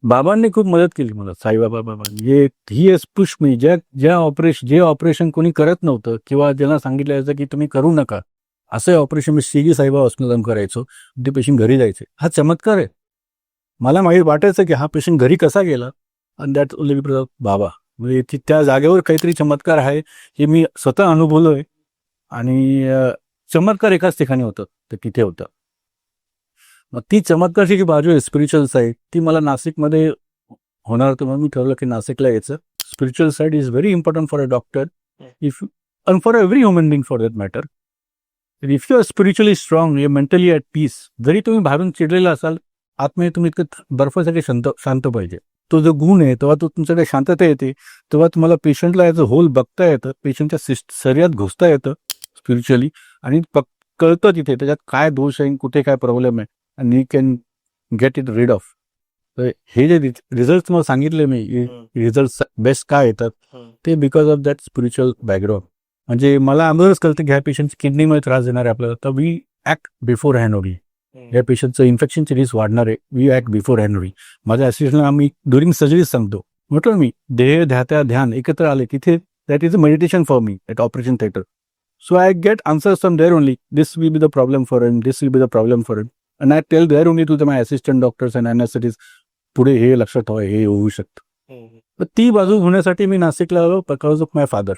बाबांनी खूप मदत केली मला, साईबाबा बाबांनी. He has push me. जे ऑपरेशन कोणी करत नव्हतं किंवा ज्यांना सांगितलं जायचं की तुम्ही करू नका, असं ऑपरेशन मी श्रीजी साईबाबा हॉस्पिटल करायचो. ते पेशंट घरी जायचे. हा चमत्कार आहे. मला माहीत वाटायचं की हा पेशंट घरी कसा गेला, आणि दॅट ओनली बिकॉज ऑफ बाबा. म्हणजे त्या जागेवर काहीतरी चमत्कार आहे हे मी स्वतः अनुभवलोय. आणि चमत्कार एकाच ठिकाणी होतं, तर तिथे होतं. मग ती चमत्कारची जी बाजू आहे स्पिरिच्युअल साईड, ती मला नाशिकमध्ये होणार, तर मग मी ठरवलं की नाशिकला यायचं. Spiritual side is very important for a doctor, if and for every human being for that matter. If you are spiritually strong, you mentally at peace, जरी तुम्ही बाहेरून चिडलेला असाल, आतमध्ये तुम्ही इतकं बर्फासाठी शांत पाहिजे. तो जो गुण आहे, तेव्हा तो तुमच्याकडे शांतता येते, तेव्हा तुम्हाला पेशंटला याचं होल बघता येतं, पेशंटच्या शरीरात घुसता येतं स्पिरिच्युअली, आणि कळतं तिथे त्याच्यात काय दोष आहे, कुठे काय प्रॉब्लेम आहे, आणि you can get it read of. तर हे जे रिझल्ट मला सांगितले मी, रिझल्ट बेस्ट काय येतात, ते because of that spiritual background. म्हणजे मला अगोदरच कळतं की ह्या पेशंटची किडनीमध्ये त्रास देणार आहे आपल्याला, तर we act beforehand only. या पेशंटचं इन्फेक्शनची रिस्क वाढणार आहे, we act beforehand only. माझ्या असिस्टंटला आम्ही ड्युरिंग सर्जरी सांगतो, म्हटलं मी ध्येय ध्यात्या ध्यान एकत्र आले तिथे, that is a meditation for me at operation theatre. So I get answers from there only. This will be the problem for him. This will be the problem for him. And I tell there only to my assistant doctors and anesthetists, पुढे हे लक्षात ठेवा, हे होऊ शकतं. तर ती बाजू होण्यासाठी मी नाशिकला आलो बिकॉज ऑफ माय फादर.